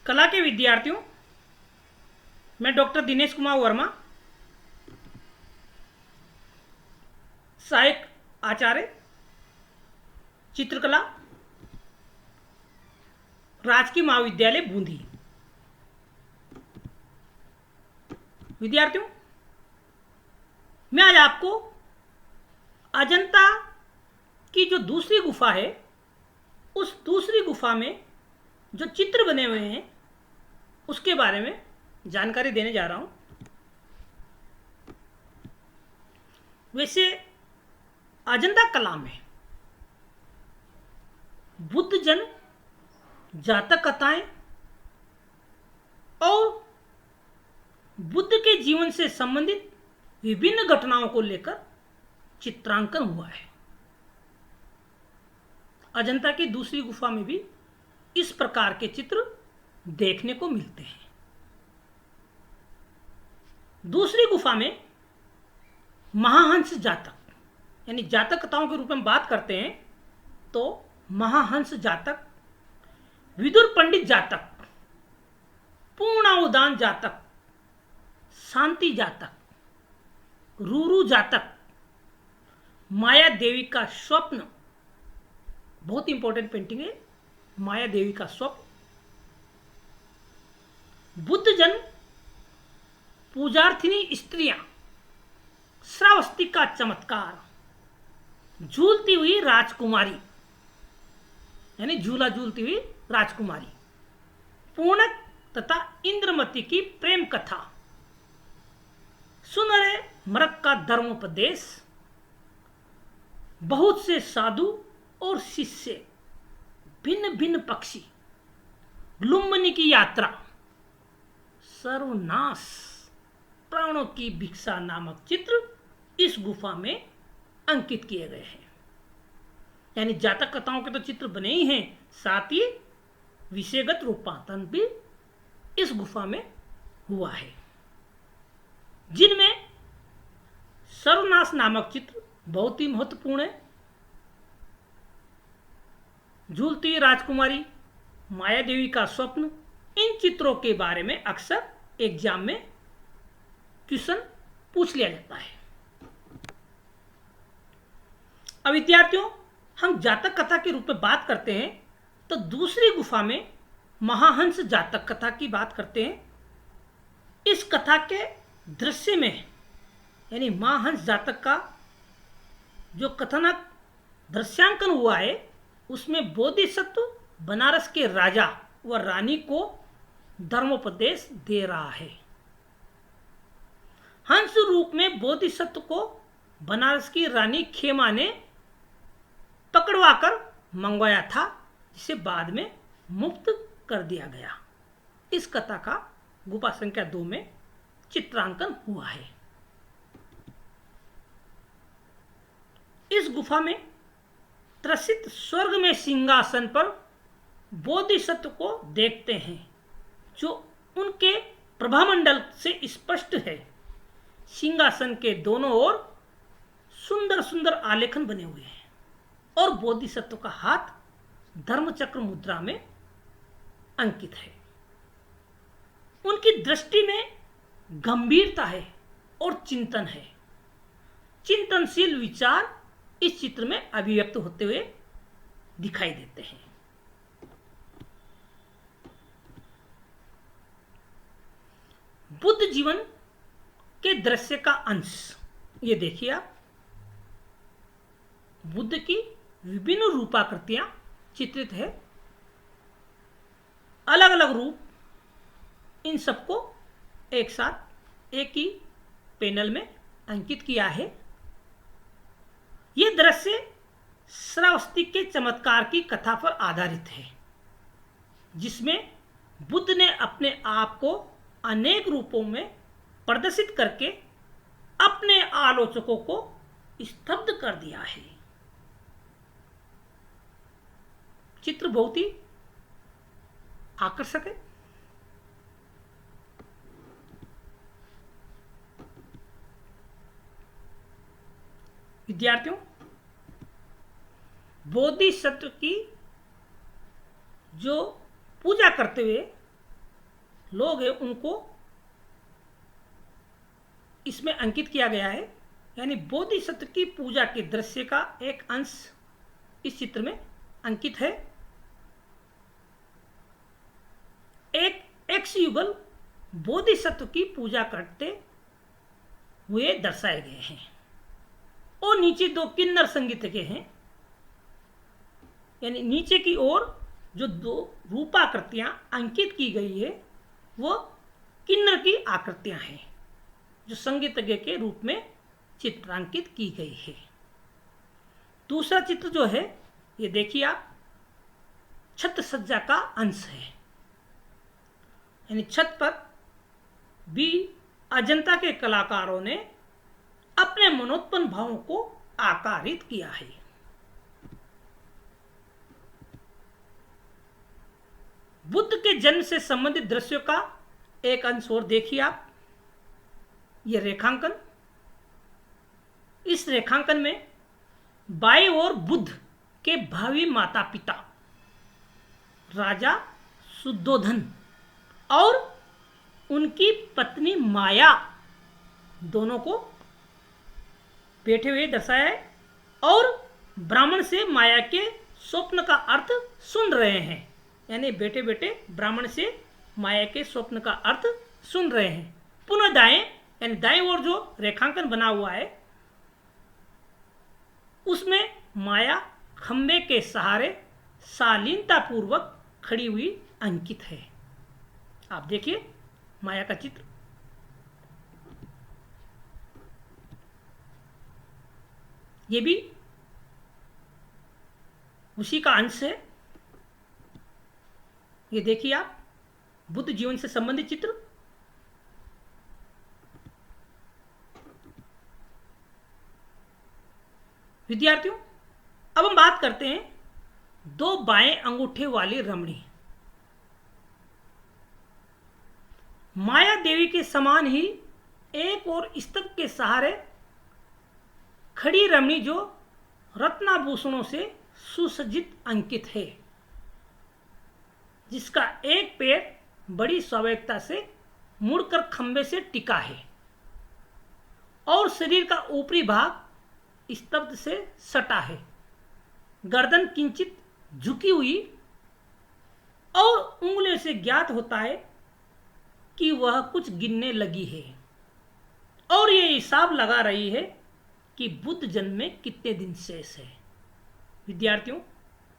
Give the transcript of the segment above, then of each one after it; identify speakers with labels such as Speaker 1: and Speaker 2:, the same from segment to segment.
Speaker 1: कला के विद्यार्थियों, मैं डॉक्टर दिनेश कुमार वर्मा, सहायक आचार्य चित्रकला, राजकीय महाविद्यालय बूंदी। विद्यार्थियों, मैं आज आपको अजंता की जो दूसरी गुफा है, उस दूसरी गुफा में जो चित्र बने हुए हैं उसके बारे में जानकारी देने जा रहा हूं। वैसे अजंता कला में बुद्ध जन जातक कथाएं और बुद्ध के जीवन से संबंधित विभिन्न घटनाओं को लेकर चित्रांकन हुआ है। अजंता की दूसरी गुफा में भी इस प्रकार के चित्र देखने को मिलते हैं। दूसरी गुफा में महाहंस जातक यानी जातक कथाओं के रूप में बात करते हैं तो महाहंस जातक, विदुर पंडित जातक, पूर्णावदान जातक, शांति जातक, रूरू जातक, माया देवी का स्वप्न, बहुत इंपॉर्टेंट पेंटिंग है माया देवी का स्वप्न, बुद्ध जन, पूजार्थिनी स्त्रियां, श्रावस्ती का चमत्कार, झूलती हुई राजकुमारी यानी झूला झूलती हुई राजकुमारी, पूर्णक तथा इंद्रमती की प्रेम कथा, सुनहरे मृग का धर्मोपदेश, बहुत से साधु और शिष्य, भिन्न भिन्न पक्षी, लुम्बिनी की यात्रा, सर्वनाश, प्राणों की भिक्षा नामक चित्र इस गुफा में अंकित किए गए हैं। यानी जातक कथाओं के तो चित्र बने ही हैं, साथ ही विषयगत रूपांतरण भी इस गुफा में हुआ है, जिनमें सर्वनाश नामक चित्र बहुत ही महत्वपूर्ण है। झूलती हुई राजकुमारी, माया देवी का स्वप्न, इन चित्रों के बारे में अक्सर एग्जाम में क्वेश्चन पूछ लिया जाता है। अब विद्यार्थियों, हम जातक कथा के रूप में बात करते हैं तो दूसरी गुफा में महाहंस जातक कथा की बात करते हैं। इस कथा के दृश्य में यानी महाहंस जातक का जो कथनक दृश्यांकन हुआ है उसमें बोधिसत्व बनारस के राजा व रानी को धर्मोपदेश दे रहा है। हंस रूप में बोधिसत्व को बनारस की रानी खेमा ने पकड़वाकर मंगवाया था, जिसे बाद में मुक्त कर दिया गया। इस कथा का गुफा संख्या 2 में चित्रांकन हुआ है। इस गुफा में त्रसित स्वर्ग में सिंहासन पर बोधिसत्व को देखते हैं, जो उनके प्रभामंडल से स्पष्ट है। सिंहासन के दोनों ओर सुंदर सुंदर आलेखन बने हुए हैं और बोधिसत्व का हाथ धर्मचक्र मुद्रा में अंकित है। उनकी दृष्टि में गंभीरता है और चिंतन है। चिंतनशील विचार इस चित्र में अभिव्यक्त होते हुए दिखाई देते हैं। बुद्ध जीवन के दृश्य का अंश ये देखिए आप, बुद्ध की विभिन्न रूपाकृतियां चित्रित है, अलग अलग रूप, इन सबको एक साथ एक ही पैनल में अंकित किया है। यह दृश्य श्रावस्ती के चमत्कार की कथा पर आधारित है, जिसमें बुद्ध ने अपने आप को अनेक रूपों में प्रदर्शित करके अपने आलोचकों को स्तब्ध कर दिया है। चित्र बहुत ही आकर्षक है। विद्यार्थियों, बोधिसत्व की जो पूजा करते हुए लोग हैं उनको इसमें अंकित किया गया है। यानी बोधिसत्व की पूजा के दृश्य का एक अंश इस चित्र में अंकित है। एक एक्स युगल बोधिसत्व की पूजा करते हुए दर्शाए गए हैं और नीचे दो किन्नर संगीत के हैं। यानी नीचे की ओर जो दो रूपाकृतियां अंकित की गई है वो किन्नर की आकृतियां हैं जो संगीतज्ञ के रूप में चित्रांकित की गई है। दूसरा चित्र जो है ये देखिए आप, छत सज्जा का अंश है। यानी छत पर भी अजंता के कलाकारों ने अपने मनोत्पन्न भावों को आकारित किया है। बुद्ध के जन्म से संबंधित दृश्यों का एक अंश और देखिए आप, यह रेखांकन। इस रेखांकन में बाईं ओर बुद्ध के भावी माता पिता राजा शुद्धोधन और उनकी पत्नी माया दोनों को बैठे हुए दर्शाया है और ब्राह्मण से माया के स्वप्न का अर्थ सुन रहे हैं। यानी बैठे बैठे ब्राह्मण से माया के स्वप्न का अर्थ सुन रहे हैं। पुनः दाएं यानी दाएं ओर जो रेखांकन बना हुआ है उसमें माया खंबे के सहारे शालीनता पूर्वक खड़ी हुई अंकित है। आप देखिए माया का चित्र। ये भी उसी का अंश है। ये देखिए आप, बुद्ध जीवन से संबंधित चित्र। विद्यार्थियों, अब हम बात करते हैं दो बाएं अंगूठे वाली रमणी। माया देवी के समान ही एक और स्तंभ के सहारे खड़ी रमणी जो रत्नाभूषणों से सुसज्जित अंकित है, जिसका एक पैर बड़ी स्वाभाविकता से मुड़कर खंबे से टिका है और शरीर का ऊपरी भाग स्तब्ध से सटा है। गर्दन किंचित झुकी हुई और उंगलियों से ज्ञात होता है कि वह कुछ गिनने लगी है और ये हिसाब लगा रही है कि बुद्ध जन्म में कितने दिन शेष है। विद्यार्थियों,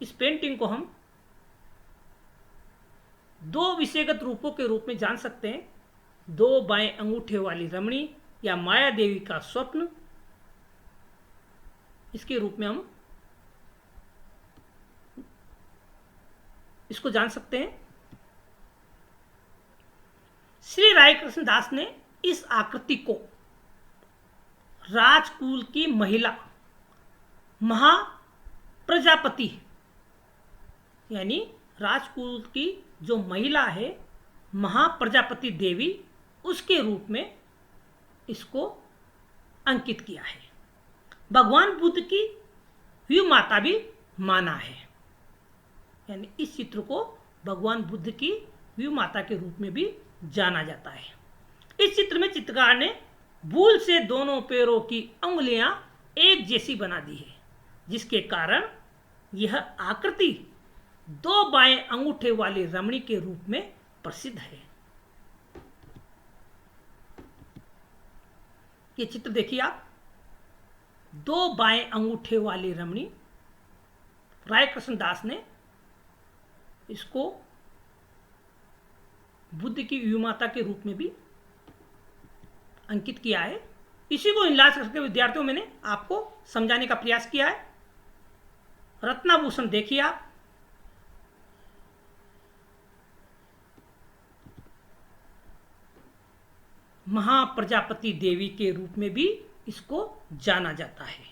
Speaker 1: इस पेंटिंग को हम दो विषयगत रूपों के रूप में जान सकते हैं। दो बाएं अंगूठे वाली रमणी या माया देवी का स्वप्न, इसके रूप में हम इसको जान सकते हैं। श्री रायकृष्ण दास ने इस आकृति को राजकुल की महिला महाप्रजापति यानी राजकुल की जो महिला है महाप्रजापति देवी, उसके रूप में इसको अंकित किया है। भगवान बुद्ध की व्यू माता भी माना है। यानी इस चित्र को भगवान बुद्ध की व्यू माता के रूप में भी जाना जाता है। इस चित्र में चित्रकार ने भूल से दोनों पैरों की उंगलियां एक जैसी बना दी है, जिसके कारण यह आकृति दो बाएं अंगूठे वाली रमणी के रूप में प्रसिद्ध है। ये चित्र देखिए आप, दो बाएं अंगूठे वाली रमणी। रायकृष्ण दास ने इसको बुद्ध की व्यूमाता के रूप में भी अंकित किया है। इसी को इलाज करके विद्यार्थियों मैंने आपको समझाने का प्रयास किया है। रत्नाभूषण देखिए आप, महाप्रजापति देवी के रूप में भी इसको जाना जाता है।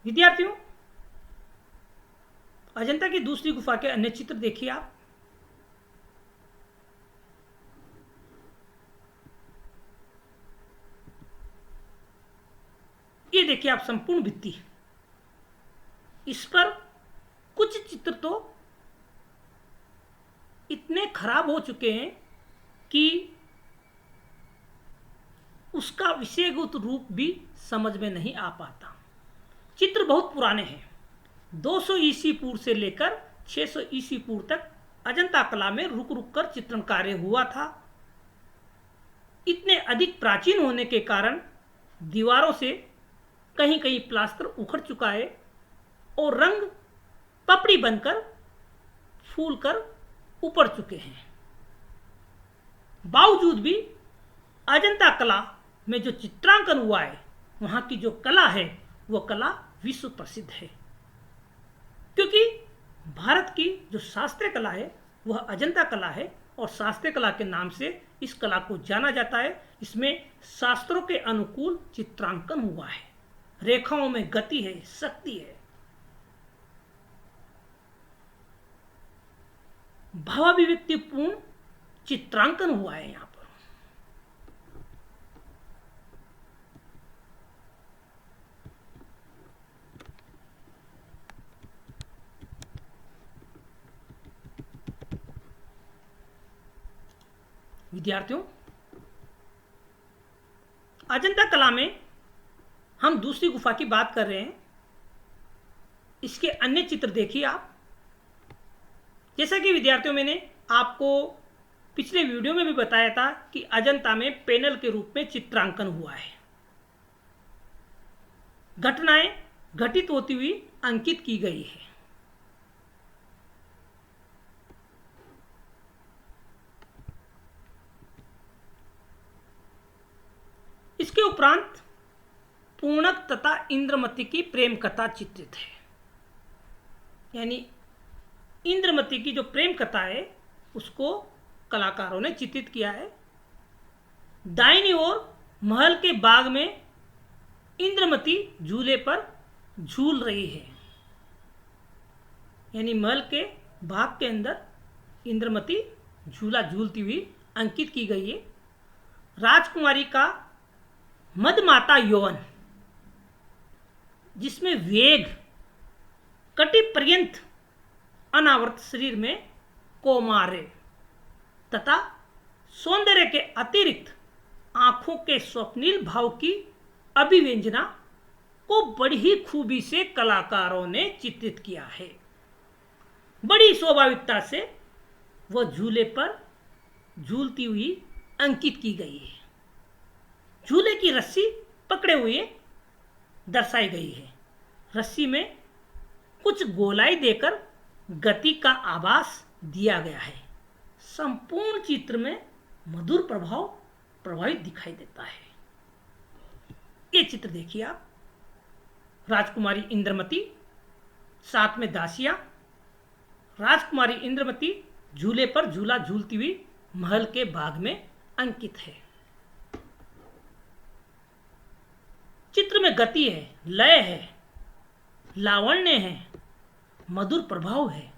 Speaker 1: विद्यार्थियों, अजंता की दूसरी गुफा के अन्य चित्र देखिए आप। ये देखिए आप, संपूर्ण भित्ति, इस पर कुछ चित्र तो इतने खराब हो चुके हैं कि उसका विषयगत रूप भी समझ में नहीं आ पाता। चित्र बहुत पुराने हैं। 200 ईसी पूर्व से लेकर 600 ईसी पूर्व तक अजंता कला में रुक रुक कर चित्रण कार्य हुआ था। इतने अधिक प्राचीन होने के कारण दीवारों से कहीं कहीं प्लास्टर उखड़ चुका है और रंग पपड़ी बनकर फूल कर उपड़ चुके हैं। बावजूद भी अजंता कला में जो चित्रांकन हुआ है, वहां की जो कला है, वो कला विश्व प्रसिद्ध है। क्योंकि भारत की जो शास्त्रीय कला है वह अजंता कला है और शास्त्रीय कला के नाम से इस कला को जाना जाता है। इसमें शास्त्रों के अनुकूल चित्रांकन हुआ है, रेखाओं में गति है, शक्ति है, भावाभिव्यक्तिपूर्ण चित्रांकन हुआ है। यहां पर विद्यार्थियों, अजंता कला में हम दूसरी गुफा की बात कर रहे हैं। इसके अन्य चित्र देखिए आप। जैसा कि विद्यार्थियों, मैंने आपको पिछले वीडियो में भी बताया था कि अजंता में पैनल के रूप में चित्रांकन हुआ है। घटनाएं घटित होती हुई अंकित की गई है। इसके उपरांत पूर्णक तथा इंद्रमती की प्रेम कथा चित्रित है। यानी इंद्रमती की जो प्रेम कथा है उसको कलाकारों ने चित्रित किया है। दाहिनी ओर महल के बाग में इंद्रमती झूले पर झूल रही है। यानी महल के बाग के अंदर इंद्रमती झूला झूलती हुई अंकित की गई है। राजकुमारी का मदमाता यौवन, जिसमें वेग, कटि पर्यंत अनावृत शरीर में कौमार्य तथा सौंदर्य के अतिरिक्त आंखों के स्वप्निल भाव की अभिव्यंजना को बड़ी ही खूबी से कलाकारों ने चित्रित किया है। बड़ी स्वाभाविकता से वह झूले पर झूलती हुई अंकित की गई है। झूले की रस्सी पकड़े हुए दर्शाई गई है। रस्सी में कुछ गोलाई देकर गति का आभास दिया गया है। संपूर्ण चित्र में मधुर प्रभाव प्रभावित दिखाई देता है। ये चित्र देखिए आप। राजकुमारी इंद्रमती, साथ में दासियां। राजकुमारी इंद्रमती झूले पर झूला झूलती हुई महल के बाग में अंकित है। चित्र में गति है, लय है, लावण्य है, मधुर प्रभाव है।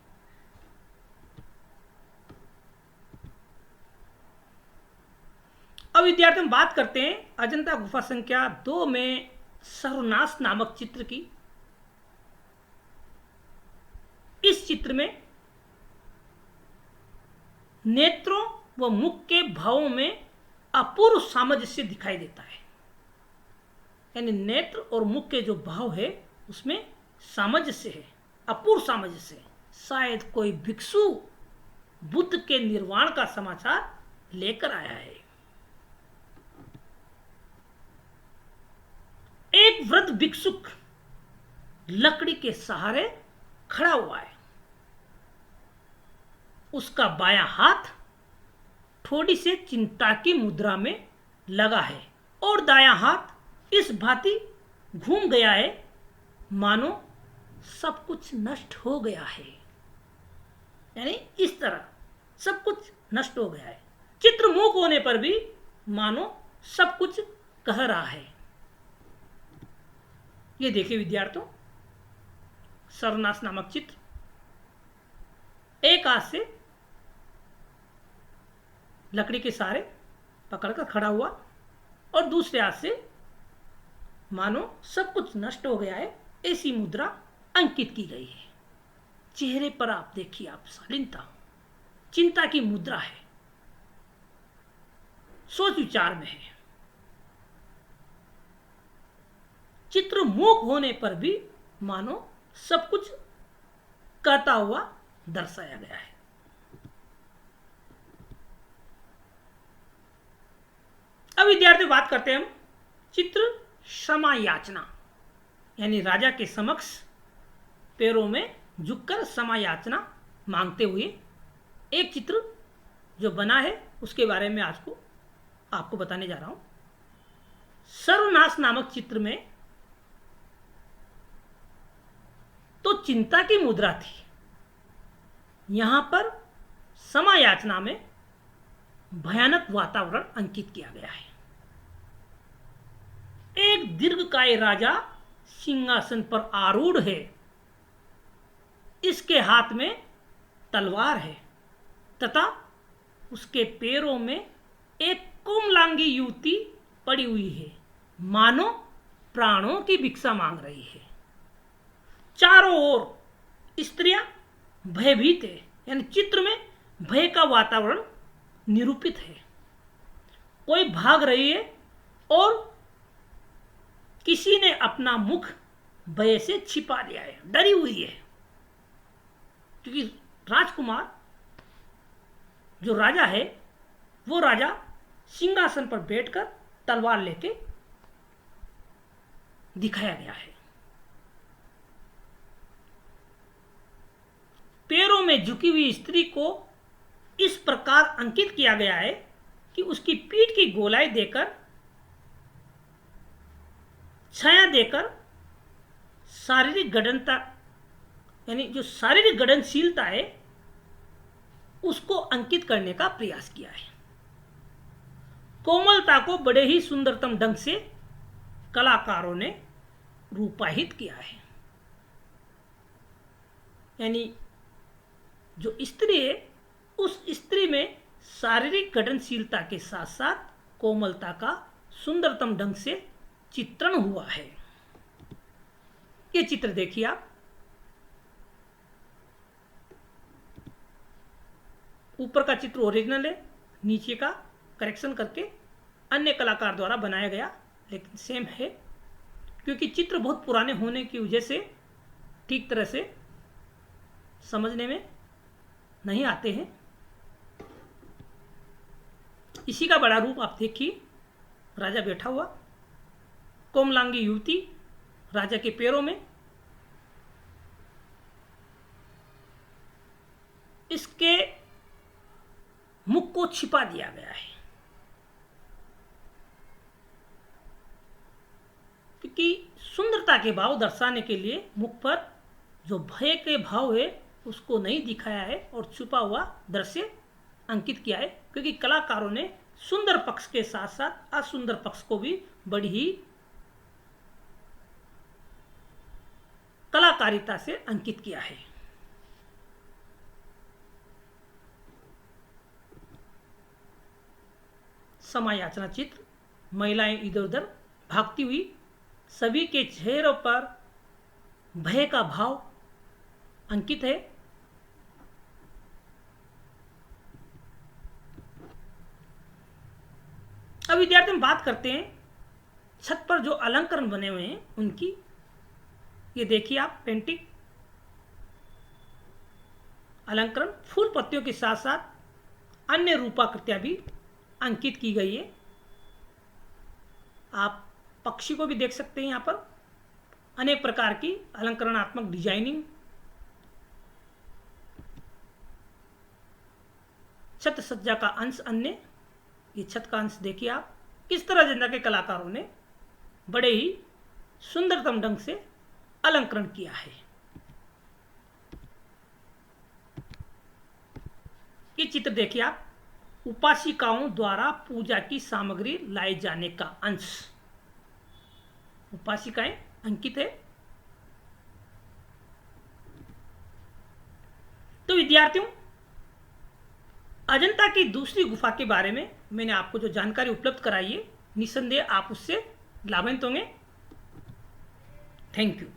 Speaker 1: अब विद्यार्थी हम बात करते हैं अजंता गुफा संख्या 2 में सर्वनाश नामक चित्र की। इस चित्र में नेत्रों व मुख के भावों में अपूर्व सामंजस्य दिखाई देता है। यानी नेत्र और मुख के जो भाव है उसमें सामंजस्य है, अपूर्व सामंजस्य है। शायद कोई भिक्षु बुद्ध के निर्वाण का समाचार लेकर आया है। एक वृद्ध भिक्षुक लकड़ी के सहारे खड़ा हुआ है। उसका बायां हाथ थोड़ी से चिंता की मुद्रा में लगा है और दायां हाथ इस भांति घूम गया है मानो सब कुछ नष्ट हो गया है। यानी इस तरह सब कुछ नष्ट हो गया है। चित्र मूक होने पर भी मानो सब कुछ कह रहा है। ये देखिए विद्यार्थियों, सर्वनाश नामक चित्र। एक हाथ से लकड़ी के सहारे पकड़कर खड़ा हुआ और दूसरे हाथ से मानो सब कुछ नष्ट हो गया है, ऐसी मुद्रा अंकित की गई है। चेहरे पर आप देखिए, आप शालीनता, चिंता की मुद्रा है, सोच विचार में है। चित्र मूक होने पर भी मानो सब कुछ कहता हुआ दर्शाया गया है। अब विद्यार्थी बात करते हैं हम चित्र क्षमा याचना, यानी राजा के समक्ष पैरों में झुककर क्षमा याचना मांगते हुए एक चित्र जो बना है उसके बारे में आज को आपको बताने जा रहा हूं। सर्वनाश नामक चित्र में तो चिंता की मुद्रा थी, यहां पर क्षमा याचना में भयानक वातावरण अंकित किया गया है। एक दीर्घकाय राजा सिंहासन पर आरूढ़ है, इसके हाथ में तलवार है तथा उसके पैरों में एक कोमलांगी युवती पड़ी हुई है, मानो प्राणों की भिक्षा मांग रही है। चारों ओर स्त्रियां भयभीत है, यानी चित्र में भय का वातावरण निरूपित है। कोई भाग रही है और किसी ने अपना मुख भय से छिपा लिया है, डरी हुई है, क्योंकि राजकुमार जो राजा है वो राजा सिंहासन पर बैठकर तलवार लेके दिखाया गया है। पैरों में झुकी हुई स्त्री को इस प्रकार अंकित किया गया है कि उसकी पीठ की गोलाई देकर, छाया देकर शारीरिक गठनता, यानी जो शारीरिक गठनशीलता है उसको अंकित करने का प्रयास किया है। कोमलता को बड़े ही सुंदरतम ढंग से कलाकारों ने रूपाहित किया है, यानी जो स्त्री है उस स्त्री में शारीरिक गठनशीलता के साथ साथ कोमलता का सुंदरतम ढंग से चित्रण हुआ है। ये चित्र देखिए आप, ऊपर का चित्र ओरिजिनल है, नीचे का करेक्शन करके अन्य कलाकार द्वारा बनाया गया, लेकिन सेम है, क्योंकि चित्र बहुत पुराने होने की वजह से ठीक तरह से समझने में नहीं आते हैं। इसी का बड़ा रूप आप देखिए, राजा बैठा हुआ, कोमलांगी युवती राजा के पैरों में, इसके मुख को छिपा दिया गया है, क्योंकि सुंदरता के भाव दर्शाने के लिए मुख पर जो भय के भाव है उसको नहीं दिखाया है और छुपा हुआ दृश्य अंकित किया है, क्योंकि कलाकारों ने सुंदर पक्ष के साथ साथ असुंदर पक्ष को भी बड़ी ही कलाकारिता से अंकित किया है। समायाचना चित्र, महिलाएं इधर उधर भागती हुई, सभी के चेहरों पर भय का भाव अंकित है। अब विद्यार्थी हम बात करते हैं छत पर जो अलंकरण बने हुए हैं उनकी। ये देखिए आप, पेंटिंग अलंकरण फूल पत्तियों के साथ साथ अन्य रूपाकृतियां भी अंकित की गई है। आप पक्षी को भी देख सकते हैं, यहाँ पर अनेक प्रकार की अलंकरणात्मक डिजाइनिंग। छत सज्जा का अंश अन्य, ये छत का अंश देखिए आप, किस तरह जनता के कलाकारों ने बड़े ही सुंदरतम ढंग से अलंकरण किया है। ये चित्र देखिए आप, उपासिकाओं द्वारा पूजा की सामग्री लाए जाने का अंश, उपासिकाएं अंकित है। तो विद्यार्थियों, अजंता की दूसरी गुफा के बारे में मैंने आपको जो जानकारी उपलब्ध कराई है, निस्संदेह आप उससे लाभान्वित होंगे। Thank you.